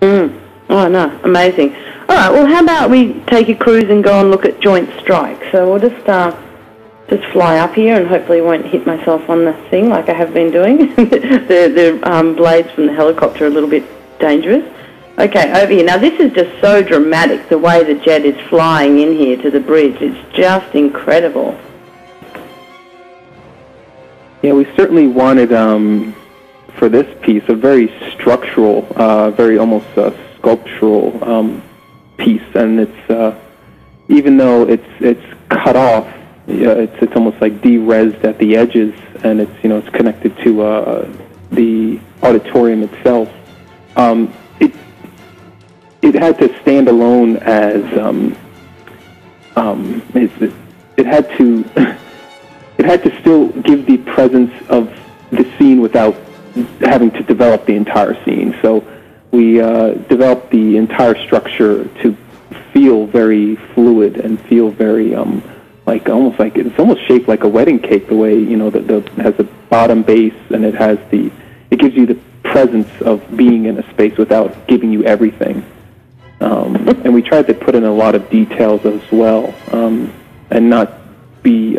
Oh, no, amazing. All right, well, how about we take a cruise and go and look at Joint Strike? So we'll just fly up here and hopefully won't hit myself on the thing like I have been doing. the blades from the helicopter are a little bit dangerous. Okay, over here. Now, this is just so dramatic, the way the jet is flying in here to the bridge. It's just incredible. Yeah, we certainly wanted, for this piece, a very structural, very almost sculptural piece. And it's, even though it's cut off, it's almost like de-resed at the edges, and it's connected to the auditorium itself. It had to stand alone as it had to still give the presence of the scene without having to develop the entire scene. So we developed the entire structure to feel very fluid and feel very it's almost shaped like a wedding cake. The way it has a bottom base, and it gives you the presence of being in a space without giving you everything. And we tried to put in a lot of details as well, and not be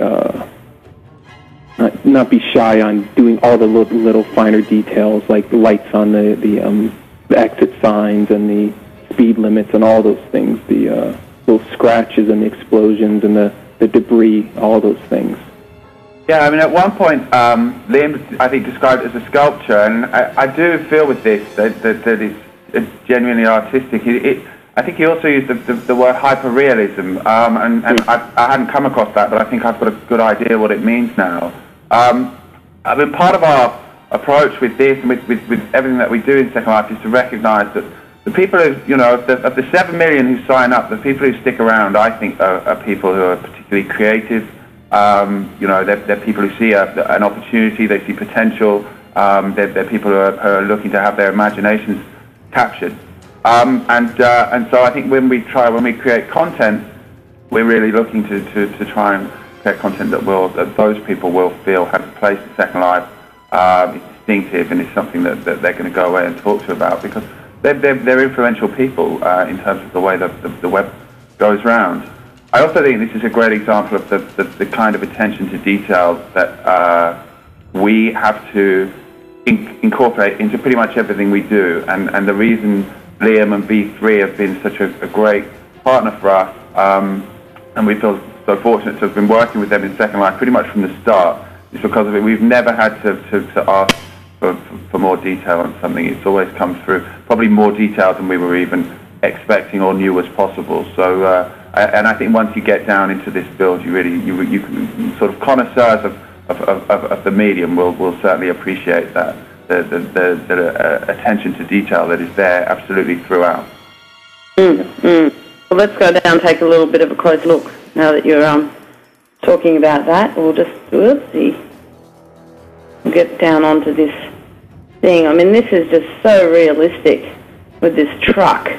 shy on doing all the little finer details, like the lights on the exit signs and the speed limits and all those things, the little scratches and the explosions and the debris, all those things. Yeah, I mean, at one point, Liam, I think, described it as a sculpture, and I do feel with this that it's genuinely artistic. I think he also used the word hyperrealism, and I hadn't come across that, but I think I've got a good idea what it means now. I mean, part of our approach with this and with everything that we do in Second Life is to recognise that the people who, of the 7 million who sign up, the people who stick around, I think, are people who are particularly creative. They're people who see an opportunity, they see potential. They're people who are looking to have their imaginations captured. And so I think when we create content, we're really looking to try and create content that those people will feel has a place in Second Life, is distinctive, and is something that they're going to go away and talk to about, because they're influential people in terms of the way the web goes round. I also think this is a great example of the kind of attention to detail that we have to incorporate into pretty much everything we do, and the reason Liam and V3 have been such a great partner for us, and we feel so fortunate to have been working with them in Second Life pretty much from the start, is because of it. We've never had to ask for more detail on something. It's always come through, probably more detail than we were even expecting or knew was possible. So, and I think once you get down into this build, you can sort of connoisseurs of the medium will certainly appreciate that. The attention to detail that is there absolutely throughout. Well, let's go down and take a little bit of a close look now that you're talking about that. We'll just, we'll get down onto this thing. I mean, this is just so realistic with this truck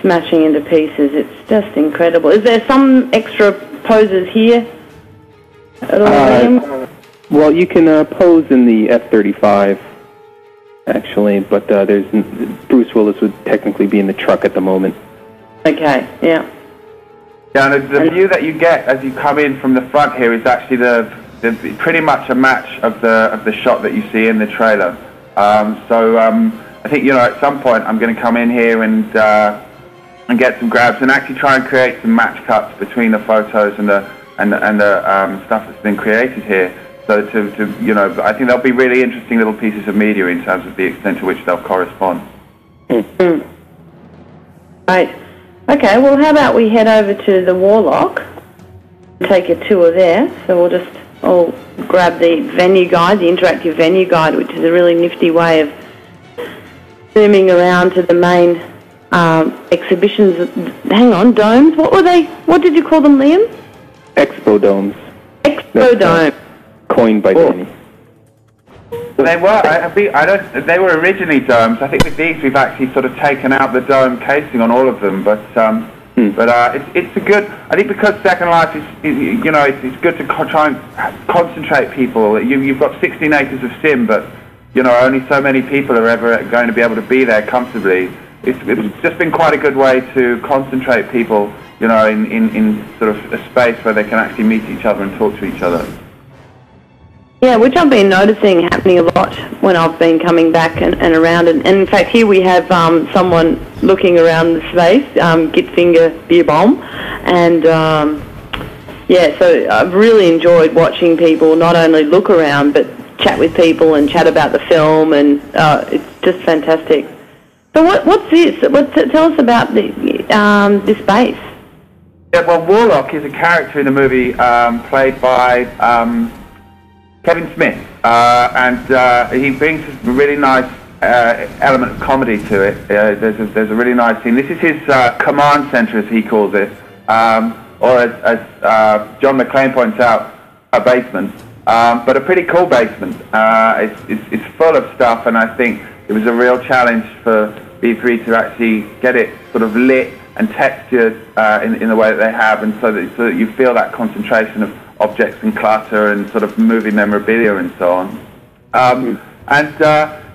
smashing into pieces. It's just incredible. Is there some extra poses here at all? Well, you can pose in the F-35. Actually, but Bruce Willis would technically be in the truck at the moment. Okay, yeah. Yeah, and the view that you get as you come in from the front here is actually the pretty much a match of the shot that you see in the trailer. So I think at some point I'm going to come in here and get some grabs and actually try and create some match cuts between the photos and the stuff that's been created here. So I think there'll be really interesting little pieces of media in terms of the extent to which they'll correspond. Right. Okay, well, how about we head over to the Warlock and take a tour there. So I'll grab the venue guide, the interactive venue guide, which is a really nifty way of zooming around to the main exhibitions. Hang on, domes? What were they? What did you call them, Liam? Expo domes. Expo dome. Coined by Danny. They were. They were originally domes. I think with these we've actually sort of taken out the dome casing on all of them. But it's a good. I think because Second Life is it's good to try and concentrate people. You've got 16 acres of sim, but only so many people are ever going to be able to be there comfortably. it's just been quite a good way to concentrate people, you know, in sort of a space where they can actually meet each other and talk to each other. Yeah, which I've been noticing happening a lot when I've been coming back and around. And in fact, here we have someone looking around the space, Gitfinger Beer Bomb. And, yeah, so I've really enjoyed watching people not only look around, but chat with people and chat about the film. And it's just fantastic. So what's this? Tell us about this space. Yeah, well, Warlock is a character in the movie played by Kevin Smith, and he brings a really nice element of comedy to it. There's a really nice scene. This is his command center, as he calls it, or as John McClane points out, a basement, but a pretty cool basement. It's full of stuff, and I think it was a real challenge for B3 to actually get it sort of lit and textured in the way that they have, and so that you feel that concentration of objects and clutter and sort of movie memorabilia and so on.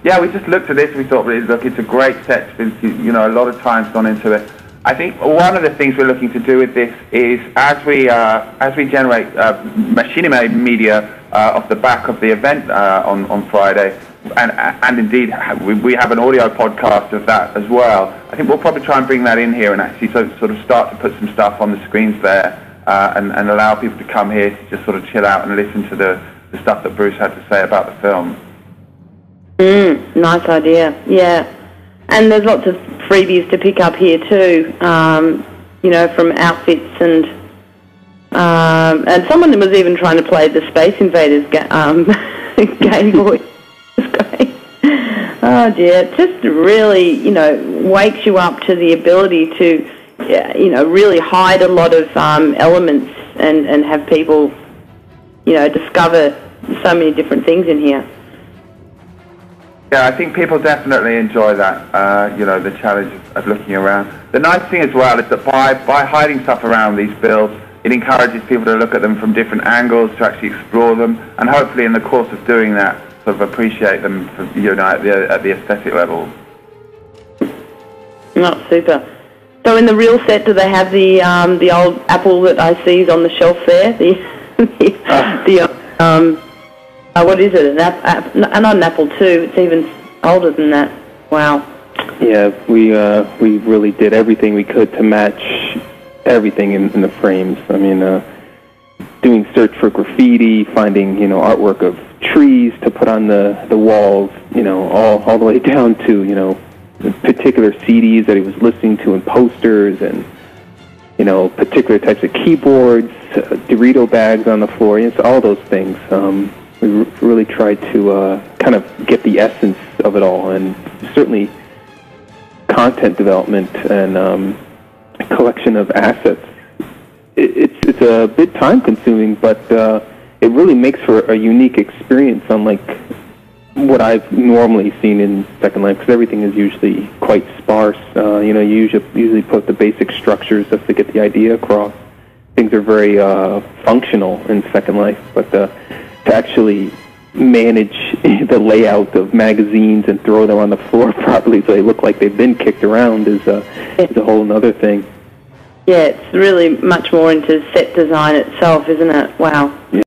Yeah, we just looked at this. We thought, look, it's a great set. You know, a lot of time's gone into it. I think one of the things we're looking to do with this is as we generate machinima media off the back of the event on Friday, and indeed we have an audio podcast of that as well. I think we'll probably try and bring that in here and actually sort of start to put some stuff on the screens there. And allow people to come here to just sort of chill out and listen to the stuff that Bruce had to say about the film. Nice idea, yeah. And there's lots of freebies to pick up here too, you know, from outfits and someone was even trying to play the Space Invaders Game Boy. It's great. Oh dear, it just really, you know, wakes you up to the ability to, you know, really hide a lot of elements and have people, you know, discover so many different things in here. Yeah, I think people definitely enjoy that, you know, the challenge of looking around. The nice thing as well is that by hiding stuff around these builds, it encourages people to look at them from different angles, to actually explore them, and hopefully in the course of doing that, sort of appreciate them, you know, at the aesthetic level. Oh, super. So in the real set, do they have the old apple that I see on the shelf there? What is it? Not an apple too. It's even older than that. Wow. Yeah, we really did everything we could to match everything in the frames. I mean, doing search for graffiti, finding, you know, artwork of trees to put on the walls, you know, all the way down to, you know, particular CDs that he was listening to and posters and, you know, particular types of keyboards, Dorito bags on the floor, you know, all those things. We really tried to kind of get the essence of it all, and certainly content development and collection of assets. It's a bit time-consuming, but it really makes for a unique experience, unlike what I've normally seen in Second Life, because everything is usually quite sparse. You know, you usually put the basic structures just to get the idea across. Things are very functional in Second Life, but to actually manage the layout of magazines and throw them on the floor properly so they look like they've been kicked around is a whole other thing. Yeah, it's really much more into set design itself, isn't it? Wow. Yeah.